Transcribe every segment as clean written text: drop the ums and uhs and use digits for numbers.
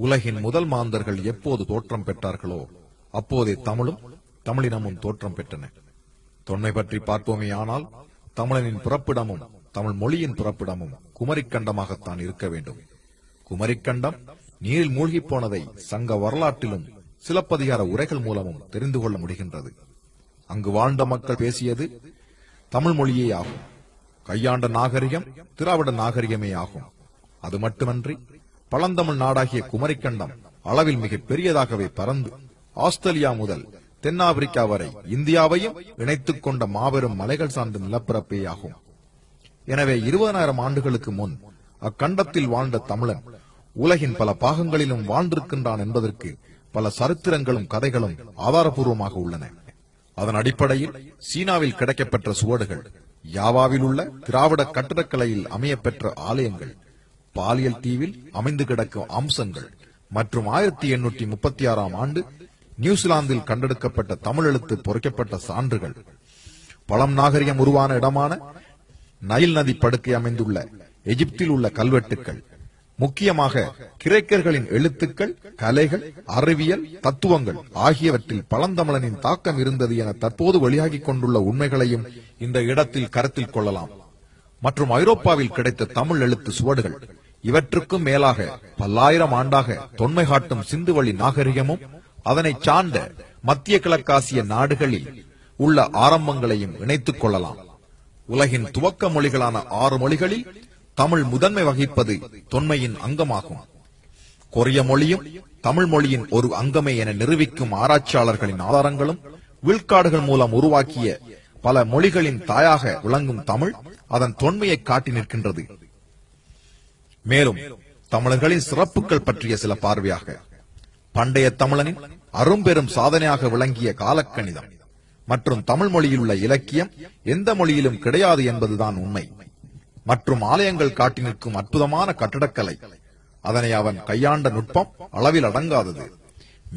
உலகின் முதல் மாந்தர்கள் எப்போது தோற்றம் பெற்றார்களோ அப்போதே தமிழும் தமிழினமும் தோற்றம் பெற்றன. தொன்மை பற்றி பார்ப்போமேயானால் தமிழனின் பிறப்பிடமும் தமிழ் மொழியின் பிறப்பிடமும் குமரிக்கண்டமாகத்தான் இருக்க வேண்டும். குமரிக்கண்டம் நீரில் மூழ்கி போனதை சங்க வரலாற்றிலும் சிலப்பதிகார உரைகள் மூலமும் தெரிந்து கொள்ள முடிகின்றது. அங்கு வாழ்ந்த மக்கள் பேசியது தமிழ் மொழியே ஆகும். கையாண்ட நாகரிகம் திராவிட நாகரிகமே ஆகும். அது மட்டுமன்றி பழந்தமிழ் நாடாகிய குமரிக்கண்டம் அளவில் மிக பெரியதாகவே பறந்து ஆஸ்திரேலியா முதல் தென்னாப்பிரிக்கா வரை இந்தியாவையும் இணைத்துக் கொண்ட மாபெரும் மலைகள் சார்ந்த நிலப்பரப்பே ஆகும். எனவே 20,000 ஆண்டுகளுக்கு முன் அக்கண்டத்தில் வாழ்ந்த தமிழன் உலகின் பல பாகங்களிலும் வாழ்ந்திருக்கின்றான் என்பதற்கு பல சரித்திரங்களும் கதைகளும் ஆதாரபூர்வமாக உள்ளன. அதன் அடிப்படையில் சீனாவில் கிடைக்கப்பெற்ற சுவடுகள், யாவாவில் உள்ள திராவிட கட்டிடக்கலையில் அமையப்பெற்ற ஆலயங்கள், பாலியல் தீவில் அமைந்து கிடக்கும் அம்சங்கள் மற்றும் 1836 ஆண்டு நியூசிலாந்தில் கண்டெடுக்கப்பட்ட தமிழ் எழுத்து பொறிக்கப்பட்ட சான்றுகள், பழம் நாகரிகம் உருவான இடமான நைல் நதி படுக்கை அமைந்துள்ள எகிப்தில் உள்ள கல்வெட்டுக்கள், முக்கியமாக கிரேக்கர்களின் எழுத்துக்கள், கலைகள், அறிவியல், தத்துவங்கள் ஆகியவற்றில் பழந்தமிழனின் தாக்கம் இருந்தது என தற்போது வெளியாகிக் கொண்டுள்ள உண்மைகளையும் இந்த இடத்தில் கருத்தில் கொள்ளலாம். மற்றும் ஐரோப்பாவில் கிடைத்த தமிழ் எழுத்து சுவடுகள், இவற்றுக்கும் மேலாக பல்லாயிரம் ஆண்டாக தொன்மை காட்டும் சிந்துவெளி நாகரிகமும் அதனை சார்ந்த மத்திய கிழக்காசிய நாடுகளில் உள்ள ஆரம்பங்களையும் இணைத்துக் கொள்ளலாம். உலகின் துவக்க மொழிகளான 6 மொழிகளில் தமிழ் முதன்மை வகிப்பது தொன்மையின் அங்கமாகும். கொரிய மொழியும் தமிழ் மொழியின் ஒரு அங்கமே என நிரூபிக்கும் ஆராய்ச்சியாளர்களின் ஆதாரங்களும் வில்காடுகள் மூலம் உருவாக்கிய பல மொழிகளின் தாயாக விளங்கும் தமிழ் அதன் தொன்மையை காட்டி நிற்கின்றது. மேலும் தமிழர்களின் சிறப்புகள் பற்றிய சில பார்வையாக, பண்டைய தமிழனின் அரும்பெரும் சாதனையாக விளங்கிய காலக்கணிதம் மற்றும் தமிழ் மொழியில் உள்ள இலக்கியம் எந்த மொழியிலும் கிடையாது என்பதுதான் உண்மை. மற்றும் ஆலயங்கள் காட்டி நிற்கும் அற்புதமான கட்டடக்கலை, அதனை அவன் கையாண்ட நுட்பம் அளவில் அடங்காதது.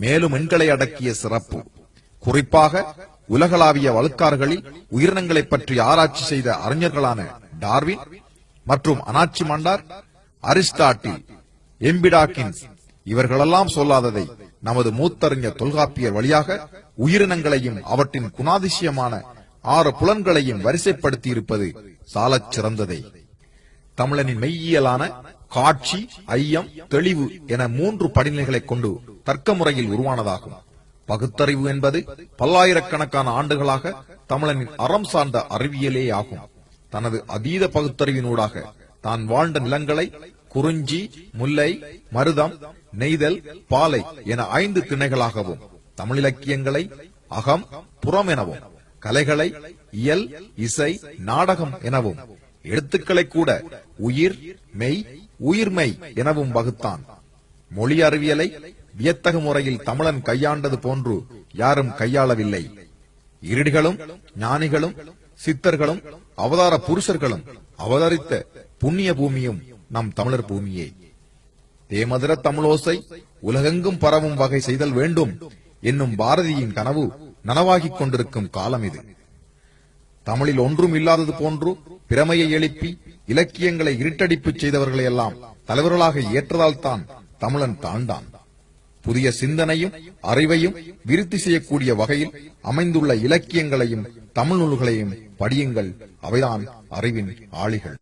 மேலும் எண்களை அடக்கிய சிறப்பு, குறிப்பாக உலகளாவிய வழக்காறுகளில் உயிரினங்களை பற்றி ஆராய்ச்சி செய்த அறிஞர்களான டார்வின் மற்றும் அனாச்சிமாண்டார், அரிஸ்டாட்டில், எம்பிடாக்கின்ஸ் இவர்களெல்லாம் சொல்லாததை நமது மூத்தறிஞர் தொல்காப்பியர் வழியாக உயிரினங்களையும் அவற்றின் குணாதிசயமான 6 புலன்களையும் வரிசைப்படுத்தி இருப்பது சாலச் சிறந்ததே. தமிழனின் மெய்யியலான காட்சி, ஐயம், தெளிவு என 3 படிநிலைகளை கொண்டு தர்க்க முறையில் உருவானதாகும். பகுத்தறிவு என்பது பல்லாயிரக்கணக்கான ஆண்டுகளாக தமிழனின் அறம் சார்ந்த அறிவியலே ஆகும். தனது அதீத பகுத்தறிவினூடாக தான் வாழ்ந்த நிலங்களை குறிஞ்சி, முல்லை, மருதம், நெய்தல், பாலை என 5 திணைகளாகவும், தமிழிலக்கியங்களை அகம், புறம் எனவும், கலைகளை இயல், இசை, நாடகம் எனவும், எழுத்துக்களை கூட உயிர், மெய், உயிர்மெய் எனவும் வகுத்தான். மொழி அறிவியலை வியத்தகு முறையில் தமிழன் கையாண்டது போன்று யாரும் கையாளவில்லை. இருடிகளும் ஞானிகளும் சித்தர்களும் அவதார புருஷர்களும் அவதரித்த புண்ணிய பூமியும் நம் தமிழர் பூமியே. தேமதுர தமிழோசை உலகெங்கும் பரவும் வகை செய்தல் வேண்டும் என்னும் பாரதியின் கனவு நனவாகிக் கொண்டிருக்கும் காலம் இது. தமிழில் ஒன்றும் இல்லாதது போன்று பிரமையை எழுப்பி இலக்கியங்களை இருட்டடிப்பு செய்தவர்களை எல்லாம் தலைவர்களாக ஏற்றதால் தான் தமிழன் தாண்டான். புதிய சிந்தனையும் அறிவையும் விருத்தி செய்யக்கூடிய வகையில் அமைந்துள்ள இலக்கியங்களையும் தமிழ் நூல்களையும் படியுங்கள். அவைதான் அறிவின் ஆளிகள்.